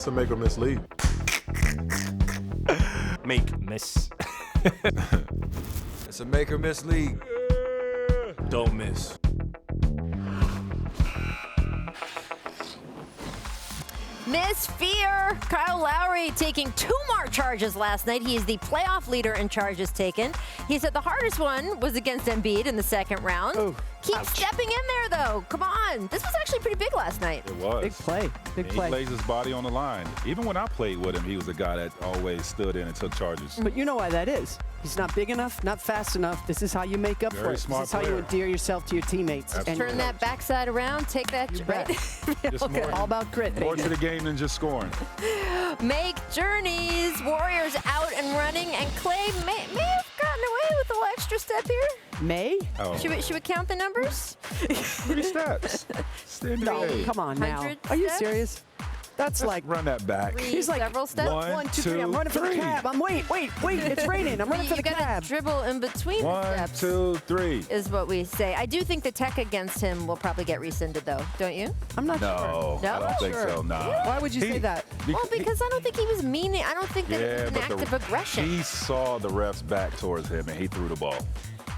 It's a make or miss league. Make miss. It's a make or miss league. Don't miss. Miss Fear. Kyle Lowry taking 2 more charges last night. He is the playoff leader in charges taken. He said the hardest one was against Embiid in the second round. Ooh, Keep ouch. stepping in there, though. Come on. This was actually pretty big last night. It was. Big play. Big And play. He plays his body on the line. Even when I played with him, he was a guy that always stood in and took charges. But you know why that is. He's not big enough, not fast enough. This is how you make up Very for it. smart This is how you player. endear yourself to your teammates. Absolutely. Turn that backside around. Take that. You bet. Just more, All about grit, more to baby. the game than just scoring. Make journeys. Warriors out and running. And Klay may have gotten away with a little extra step here. May? Oh. Should we count the numbers? 3 steps. It's the No, NBA. come on now. 100 Are you steps? serious? That's like Run that back. Three, He's like several steps. one, 1, 2, 3. I'm running for the 2, 3. cab. Wait. It's raining. I'm running for You the gotta cab. dribble in between the 1, steps. 2, 3. Is what we say. I do think the tech against him will probably get rescinded, though. Don't you? I'm not No, sure. No? I don't think Sure. so. Nah. Why would you say that? Well, because I don't think he was meaning. I don't think that it was an act of aggression. He saw the ref's back towards him and he threw the ball.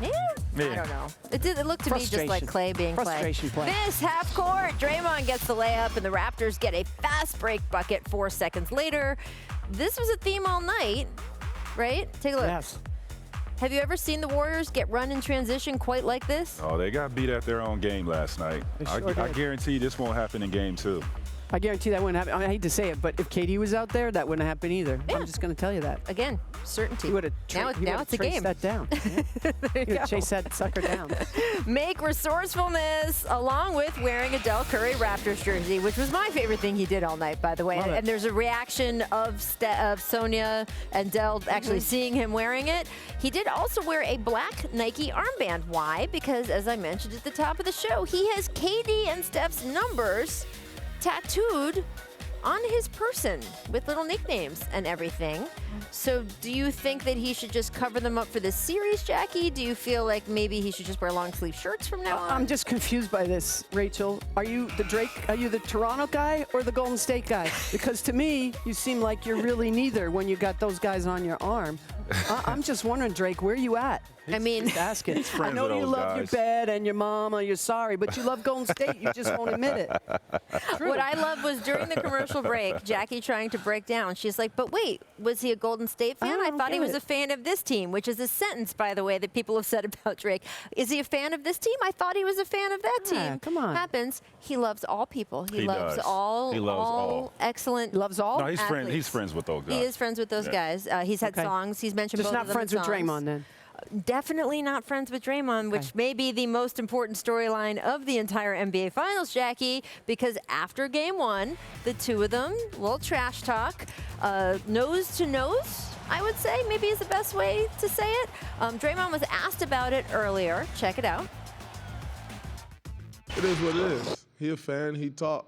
Yeah. I Yeah. don't know. It looked to me just like Frustration. Klay being Frustration Klay. play. This half court, Draymond gets the layup, and the Raptors get a fast break bucket 4 seconds later. This was a theme all night, right? Take a look. Yes. Have you ever seen the Warriors get run in transition quite like this? Oh, they got beat at their own game last night. They I sure did. guarantee this won't happen in game 2. I guarantee that wouldn't happen. I hate to say it, but if KD was out there, that wouldn't happen either. Yeah. I'm just going to tell you that. Again, certainty. He would have now it's a game. that down. He would have chased that sucker down. Make resourcefulness along with wearing a Dell Curry Raptors jersey, which was my favorite thing he did all night, by the way. Love it. And there's a reaction of Sonia and Dell actually seeing him wearing it. He did also wear a black Nike armband. Why? Because, as I mentioned at the top of the show, he has KD and Steph's numbers tattooed on his person with little nicknames and everything. So do you think that he should just cover them up for this series, Jackie? Do you feel like maybe he should just wear long sleeve shirts from now on? I'm just confused by this, Rachel. Are you the Drake? Are you the Toronto guy or the Golden State guy? Because to me, you seem like you're really neither when you got those guys on your arm. I'm just wondering, Drake, where are you at? I mean, Just asking. I friends know with you those love your guys. bed and your mama, you're sorry, but you love Golden State. You just won't admit it. what I loved was during the commercial break, Jackie trying to break down. She's like, but wait, was he a Golden State fan? I don't thought he get was it. a fan of this team, which is a sentence, by the way, that people have said about Drake. Is he a fan of this team? I thought he was a fan of that Yeah, team. come on. Happens. He loves all people. He, He loves does. all. He loves all. Excellent. He loves all? No, he's athletes. friends with those guys. He is friends with those Yeah. guys. He's had Okay. songs. He's mentioned Just both not of them friends in with songs. Draymond then. Definitely not friends with Draymond, which may be the most important storyline of the entire NBA Finals, Jackie, because after Game 1, the two of them, a little trash talk, nose to nose, I would say, maybe is the best way to say it. Draymond was asked about it earlier. Check it out. It is what it is. He a fan, he talk.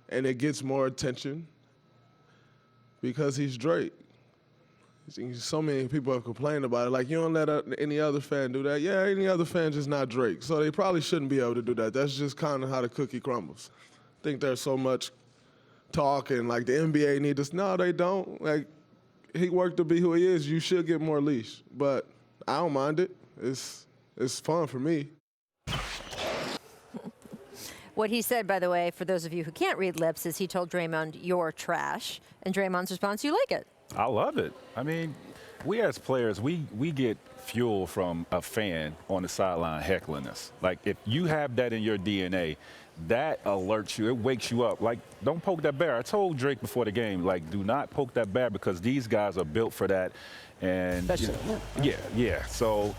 And it gets more attention because he's Drake. So many people have complained about it. Like, you don't let any other fan do that. Yeah, any other fan just not Drake. So they probably shouldn't be able to do that. That's just kind of how the cookie crumbles. I think there's so much talk and, like, the NBA need this. No, they don't. Like, he worked to be who he is. You should get more leash. But I don't mind it. It's fun for me. What he said, by the way, for those of you who can't read lips, is he told Draymond, "You're trash." And Draymond's response, "You like it?" I love it. I mean, we as players, we get fuel from a fan on the sideline heckling us. Like, if you have that in your DNA, that alerts you. It wakes you up. Like, don't poke that bear. I told Drake before the game, like, do not poke that bear because these guys are built for that. And yeah. So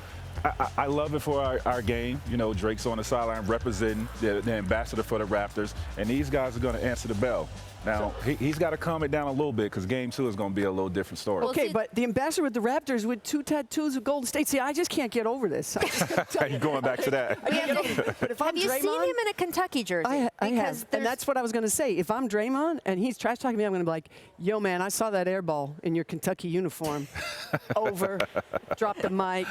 I love it for our game. You know, Drake's on the sideline representing the ambassador for the Raptors, and these guys are going to answer the bell. Now, he's got to calm it down a little bit because Game 2 is going to be a little different story. Well, Okay, see- but the ambassador with the Raptors with 2 tattoos of Golden State. See, I just can't get over this. You're going back to that. But if I'm Have you Draymond, seen him in a Kentucky jersey? I Because have, and there's- that's what I was going to say. If I'm Draymond and he's trash talking me, I'm going to be like, "Yo, man, I saw that air ball in your Kentucky uniform. Over, drop the mic.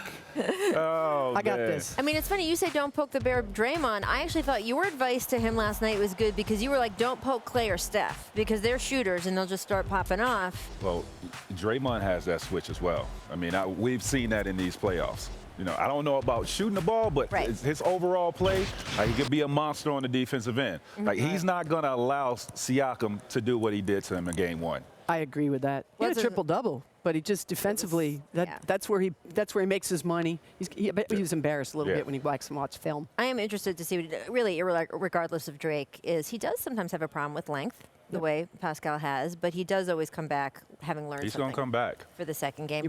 Oh, I got man. this." I mean, it's funny you say don't poke the bear, Draymond. I actually thought your advice to him last night was good because you were like, don't poke Klay or Steph. off because they're shooters and they'll just start popping off. Well, Draymond has that switch as well. I mean, we've seen that in these playoffs. You know, I don't know about shooting the ball, but Right. his overall play, he could be a monster on the defensive end. Like, he's not going to allow Siakam to do what he did to him in Game 1. I agree with that. He had a Wasn't- triple-double, but he just defensively, yeah. that's where he makes his money. I bet he was embarrassed a little Yeah. bit when he watched film. I am interested to see, really, regardless of Drake, is he does sometimes have a problem with length, the way Pascal has, but he does always come back having learned He's something going to come back. for the second game.